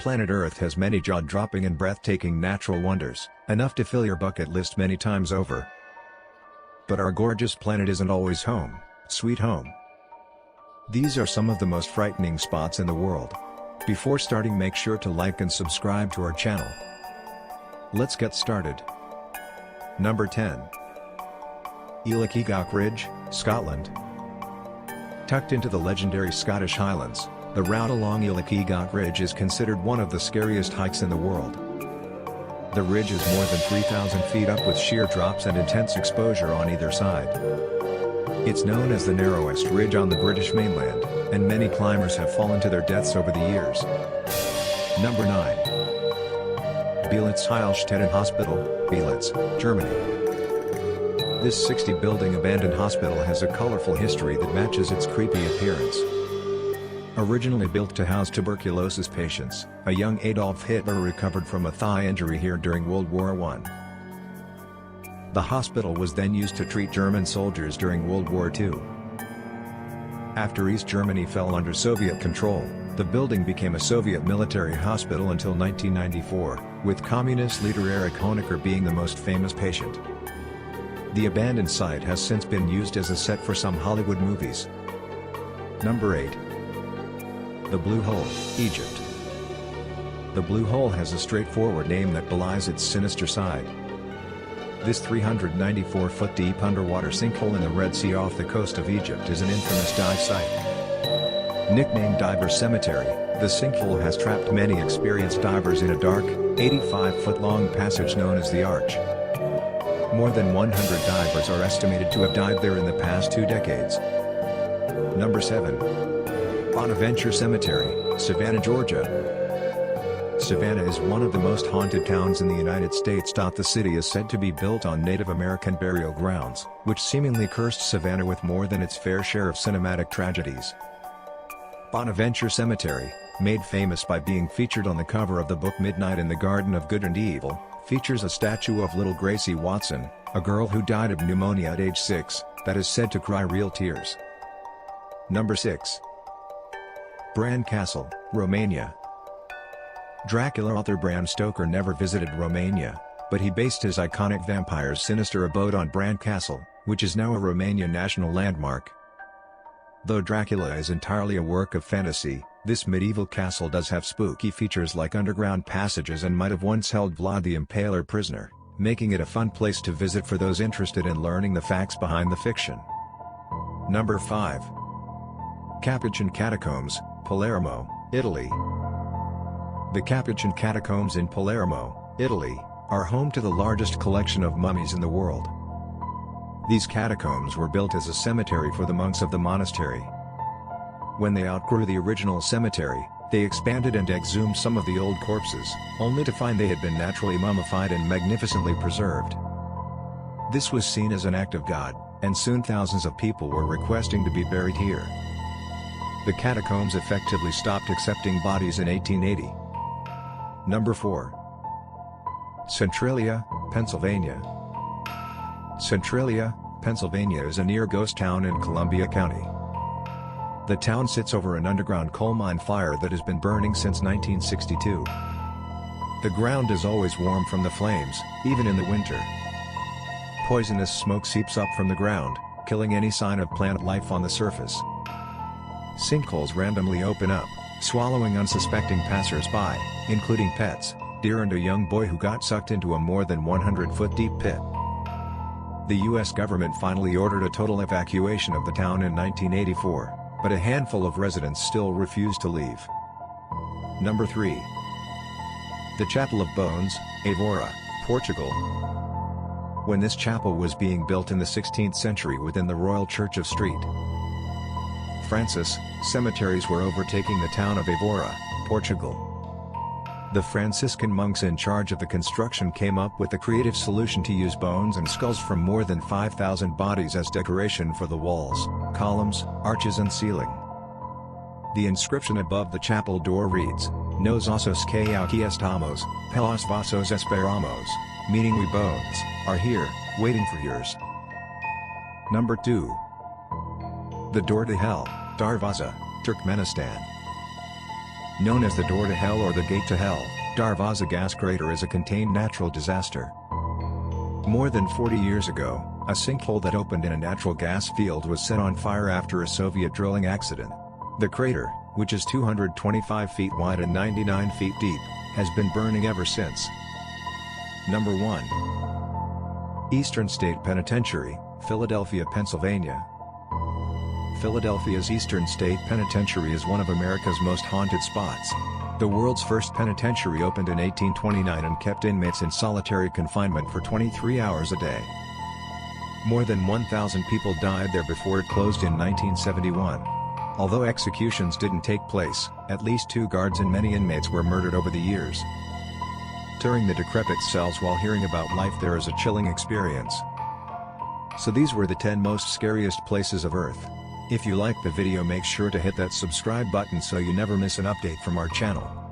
Planet Earth has many jaw-dropping and breathtaking natural wonders, enough to fill your bucket list many times over. But our gorgeous planet isn't always home, sweet home. These are some of the most frightening spots in the world. Before starting, make sure to like and subscribe to our channel. Let's get started. Number 10. Eerie Ridge, Scotland. Tucked into the legendary Scottish Highlands, the route along Eerie Ridge is considered one of the scariest hikes in the world. The ridge is more than 3,000 feet up with sheer drops and intense exposure on either side. It's known as the narrowest ridge on the British mainland, and many climbers have fallen to their deaths over the years. Number 9. BEELITZ-HEILSTATTEN Hospital, Beelitz, Germany. This 60-building abandoned hospital has a colorful history that matches its creepy appearance. Originally built to house tuberculosis patients, a young Adolf Hitler recovered from a thigh injury here during World War I. The hospital was then used to treat German soldiers during World War II. After East Germany fell under Soviet control, the building became a Soviet military hospital until 1994, with communist leader Erich Honecker being the most famous patient. The abandoned site has since been used as a set for some Hollywood movies. Number 8. The Blue Hole, Egypt. The Blue Hole has a straightforward name that belies its sinister side. This 394-foot deep underwater sinkhole in the Red Sea off the coast of Egypt is an infamous dive site. Nicknamed Diver Cemetery, the sinkhole has trapped many experienced divers in a dark, 85-foot-long passage known as the Arch. More than 100 divers are estimated to have died there in the past 2 decades. Number 7. Bonaventure Cemetery, Savannah, Georgia. Savannah is one of the most haunted towns in the United States. The city is said to be built on Native American burial grounds, which seemingly cursed Savannah with more than its fair share of cinematic tragedies. Bonaventure Cemetery, made famous by being featured on the cover of the book Midnight in the Garden of Good and Evil, features a statue of little Gracie Watson, a girl who died of pneumonia at age 6, that is said to cry real tears. Number 6. Bran Castle, Romania. Dracula author Bram Stoker never visited Romania, but he based his iconic vampire's sinister abode on Bran Castle, which is now a Romanian national landmark. Though Dracula is entirely a work of fantasy, this medieval castle does have spooky features like underground passages and might have once held Vlad the Impaler prisoner, making it a fun place to visit for those interested in learning the facts behind the fiction. Number 5. Capuchin Catacombs, Palermo, Italy. The Capuchin Catacombs in Palermo, Italy, are home to the largest collection of mummies in the world. These catacombs were built as a cemetery for the monks of the monastery. When they outgrew the original cemetery, they expanded and exhumed some of the old corpses, only to find they had been naturally mummified and magnificently preserved. This was seen as an act of God, and soon thousands of people were requesting to be buried here. The catacombs effectively stopped accepting bodies in 1880. Number 4. Centralia, Pennsylvania. Centralia, Pennsylvania is a near ghost town in Columbia County. The town sits over an underground coal mine fire that has been burning since 1962. The ground is always warm from the flames, even in the winter. Poisonous smoke seeps up from the ground, killing any sign of plant life on the surface. Sinkholes randomly open up, swallowing unsuspecting passers-by, including pets, deer and a young boy who got sucked into a more than 100-foot deep pit. The U.S. government finally ordered a total evacuation of the town in 1984. But a handful of residents still refuse to leave. Number 3. The Chapel of Bones, EVORA, Portugal. When this chapel was being built in the 16th century within the Royal Church of St. Francis, cemeteries were overtaking the town of EVORA, Portugal. The Franciscan monks in charge of the construction came up with the creative solution to use bones and skulls from more than 5,000 bodies as decoration for the walls, columns, arches and ceiling. The inscription above the chapel door reads, Nos ossos que aqui estamos, pelos vossos esperamos, meaning we bones, are here, waiting for yours. Number 2. The Door to Hell, Darvaza, Turkmenistan. Known as the door to hell or the gate to hell, Darvaza gas crater is a contained natural disaster. More than 40 years ago, a sinkhole that opened in a natural gas field was set on fire after a Soviet drilling accident. The crater, which is 225 feet wide and 99 feet deep, has been burning ever since. Number 1. Eastern State Penitentiary, Philadelphia, Pennsylvania. Philadelphia's Eastern State Penitentiary is one of America's most haunted spots. The world's first penitentiary opened in 1829 and kept inmates in solitary confinement for 23 hours a day. More than 1,000 people died there before it closed in 1971. Although executions didn't take place, at least 2 guards and many inmates were murdered over the years. Touring the decrepit cells while hearing about life there is a chilling experience. So these were the 10 most scariest places of Earth. If you liked the video, make sure to hit that subscribe button so you never miss an update from our channel.